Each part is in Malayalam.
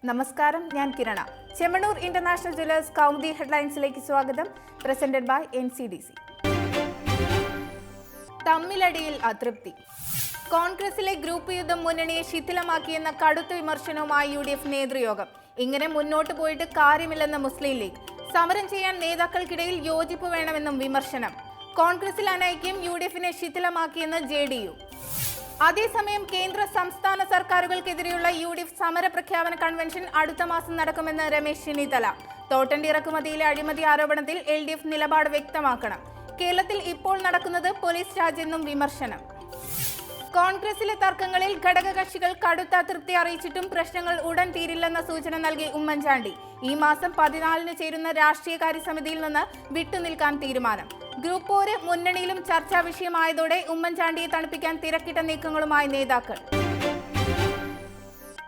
നമസ്കാരം, ഞാൻ കിരണ. ചെമ്മണ്ണൂർ ഇന്റർനാഷണൽ ജ്വല്ലേഴ്സ് കൗമുദി ഹെഡ്ലൈൻസിലേക്ക് സ്വാഗതം. Presented by NCDC. തമ്മിലടിയിൽ അതൃപ്തി. കോൺഗ്രസിലെ ഗ്രൂപ്പ് യുദ്ധം മുന്നണിയെ ശിഥിലമാക്കിയെന്ന കടുത്ത വിമർശനവുമായി UDF നേതൃയോഗം. ഇങ്ങനെ മുന്നോട്ട് പോയിട്ട് കാര്യമില്ലെന്ന് മുസ്ലിം ലീഗ്. സമരം ചെയ്യാൻ നേതാക്കൾക്കിടയിൽ യോജിപ്പ് വേണമെന്നും വിമർശനം. കോൺഗ്രസിൽ അനൈക്യം UDFനെ ശിഥിലമാക്കിയെന്ന് JDU. അതേസമയം കേന്ദ്ര സംസ്ഥാന സർക്കാരുകൾക്കെതിരെയുള്ള UDF സമര പ്രഖ്യാപന കൺവെൻഷൻ അടുത്ത മാസം നടക്കുമെന്ന് രമേശ് ചെന്നിത്തല. തോട്ടണ്ടി ഇറക്കുമതിയിലെ അഴിമതി ആരോപണത്തിൽ LDF നിലപാട് വ്യക്തമാക്കണം. കേരളത്തിൽ ഇപ്പോൾ നടക്കുന്നത് പോലീസ് രാജെന്നും വിമർശനം. കോൺഗ്രസിലെ തർക്കങ്ങളിൽ ഘടകകക്ഷികൾ കടുത്ത അതൃപ്തി അറിയിച്ചിട്ടും പ്രശ്നങ്ങൾ ഉടൻ തീരില്ലെന്ന സൂചന നൽകി ഉമ്മൻചാണ്ടി. ഈ മാസം 14-ന് ചേരുന്ന രാഷ്ട്രീയകാര്യ സമിതിയിൽ നിന്ന് വിട്ടുനിൽക്കാൻ തീരുമാനം. ഗ്രൂപ്പ് പോര് മുന്നണിയിലും ചർച്ചാ വിഷയമായതോടെ ഉമ്മൻചാണ്ടിയെ തണുപ്പിക്കാൻ തിരക്കിട്ട നീക്കങ്ങളുമായി നേതാക്കൾ.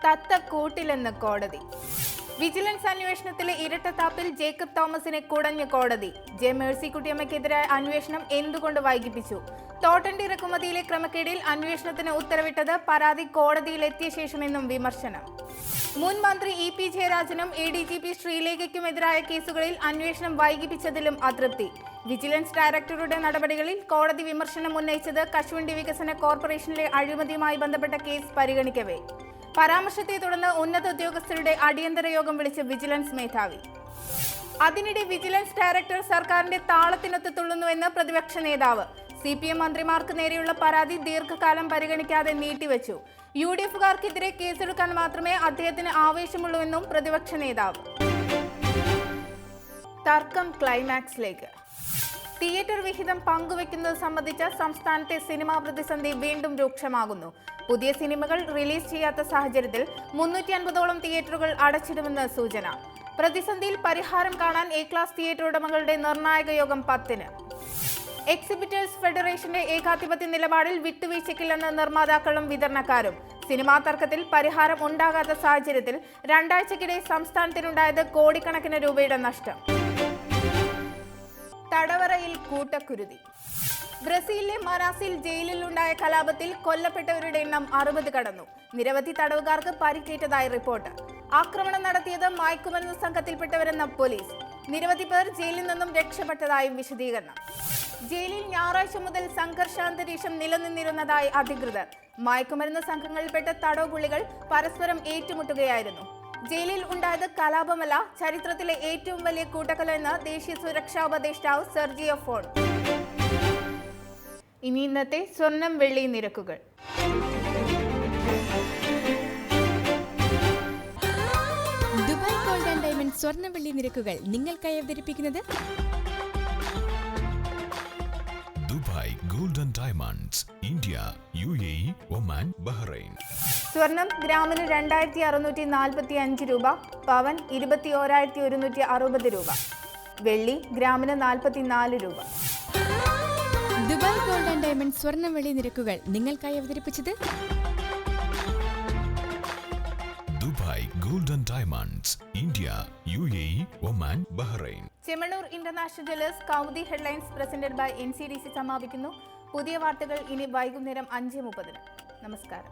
തത്ത കൂട്ടിലെന്ന് കോടതി. വിജിലൻസ് അന്വേഷണത്തിലെ ഇരട്ടത്താപ്പിൽ ജേക്കബ് തോമസിനെ കുടഞ്ഞ കോടതി. ജെ മേഴ്സിക്കുട്ടിയമ്മയ്ക്കെതിരായ അന്വേഷണം എന്തുകൊണ്ട് വൈകിപ്പിച്ചു? തോട്ടണ്ടി ഇറക്കുമതിയിലെ ക്രമക്കേടിൽ അന്വേഷണത്തിന് ഉത്തരവിട്ടത് പരാതി കോടതിയിലെത്തിയ ശേഷമെന്നും വിമർശനം. മുൻ മന്ത്രി EP ജയരാജനും ADGP ശ്രീലേഖയ്ക്കുമെതിരായ കേസുകളിൽ അന്വേഷണം വൈകിപ്പിച്ചതിലും അതൃപ്തി. വിജിലൻസ് ഡയറക്ടറുടെ നടപടികളിൽ കോടതി വിമർശനം ഉന്നയിച്ചത് കശുവണ്ടി വികസന കോർപ്പറേഷനിലെ അഴിമതിയുമായി ബന്ധപ്പെട്ട കേസ് പരിഗണിക്കവേ. പരാമർശത്തെ തുടർന്ന് ഉന്നത ഉദ്യോഗസ്ഥരുടെ അടിയന്തര യോഗം വിളിച്ച് വിജിലൻസ് മേധാവി. അതിനിടെ വിജിലൻസ് ഡയറക്ടർ സർക്കാരിന്റെ താളത്തിനൊത്ത് തുള്ളുന്നുവെന്ന് പ്രതിപക്ഷ നേതാവ്. CPM മന്ത്രിമാർക്ക് നേരെയുള്ള പരാതി ദീർഘകാലം പരിഗണിക്കാതെ നീട്ടിവെച്ചു. UDFകാർക്കെതിരെ കേസെടുക്കാൻ മാത്രമേ അദ്ദേഹത്തിന് ആവേശമുള്ളൂവെന്നും പ്രതിപക്ഷ നേതാവ്. തർക്കം ക്ലൈമാക്സിലേക്ക്. തിയേറ്റർ വിഹിതം പങ്കുവെക്കുന്നത് സംബന്ധിച്ച സംസ്ഥാനത്തെ സിനിമാ പ്രതിസന്ധി വീണ്ടും രൂക്ഷമാകുന്നു. പുതിയ സിനിമകൾ റിലീസ് ചെയ്യാത്ത സാഹചര്യത്തിൽ 350ഓളം തിയേറ്ററുകൾ അടച്ചിടുമെന്ന് സൂചന. പ്രതിസന്ധിയിൽ പരിഹാരം കാണാൻ A ക്ലാസ് തിയേറ്റർ ഉടമകളുടെ നിർണായക യോഗം 10-ന്. എക്സിബിറ്റേഴ്സ് ഫെഡറേഷന്റെ ഏകാധിപത്യ നിലപാടിൽ വിട്ടുവീഴ്ചയ്ക്കില്ലെന്ന് നിർമ്മാതാക്കളും വിതരണക്കാരും. സിനിമാ തർക്കത്തിൽ പരിഹാരം ഉണ്ടാകാത്ത സാഹചര്യത്തിൽ 2 ആഴ്ചക്കിടെ സംസ്ഥാനത്തിനുണ്ടായത് കോടിക്കണക്കിന് രൂപയുടെ നഷ്ടം. തടവറയിൽ കൂട്ടക്കുരുതി. ബ്രസീലിലെ മനാസിൽ ജയിലിലുണ്ടായ കലാപത്തിൽ കൊല്ലപ്പെട്ടവരുടെ എണ്ണം 60 കടന്നു. നിരവധി തടവുകാർക്ക് പരിക്കേറ്റതായി റിപ്പോർട്ട്. ആക്രമണം നടത്തിയത് മയക്കുമരുന്ന് സംഘത്തിൽപ്പെട്ടവരെന്ന പോലീസ്. നിരവധി പേർ ജയിലിൽ നിന്നും രക്ഷപ്പെട്ടതായും വിശദീകരണം. ജയിലിൽ ഞായറാഴ്ച മുതൽ സംഘർഷാന്തരീക്ഷം നിലനിന്നിരുന്നതായി അധികൃതർ. മയക്കുമരുന്ന് സംഘങ്ങളിൽപ്പെട്ട തടവുപുള്ളികൾ പരസ്പരം ഏറ്റുമുട്ടുകയായിരുന്നു. ജയിലിൽ ഉണ്ടായത് കലാപമല്ല, ചരിത്രത്തിലെ ഏറ്റവും വലിയ കൂട്ടക്കൊല എന്ന് ദേശീയ സുരക്ഷാ ഉപദേഷ്ടാവ് സെർജിയോ ഫോൺ. ഇനി ഇന്നത്തെ സ്വർണം വെള്ളി നിരക്കുകൾ. ദുബായ് ഗോൾഡ് ആൻഡ് ഡയമണ്ട് സ്വർണ്ണ വെള്ളി നിരക്കുകൾ നിങ്ങൾക്കായി അവതരിപ്പിക്കുന്നത് Dubai gold and diamonds, India, UAE, Oman, Bahrain. സ്വർണം ഗ്രാമിന് 2645 രൂപ, പവൻ 21,160 രൂപ, വെള്ളി ഗ്രാമിന് 44 രൂപ. ദുബായ് ഗോൾഡ് ആൻഡ് ഡയമണ്ട് സ്വർണ്ണ വെള്ളി നിരക്കുകൾ നിങ്ങൾക്കായി അവതരിപ്പിച്ചത് Dubai gold and diamonds, India, UAE, Oman, Bahrain. Chemmanur international jewellers Kaumudi headlines presented by NCDC സമാപിക്കുന്നു. പുതിയ വാർത്തകൾ ഇനി വൈകുന്നേരം 5:30. നമസ്കാരം.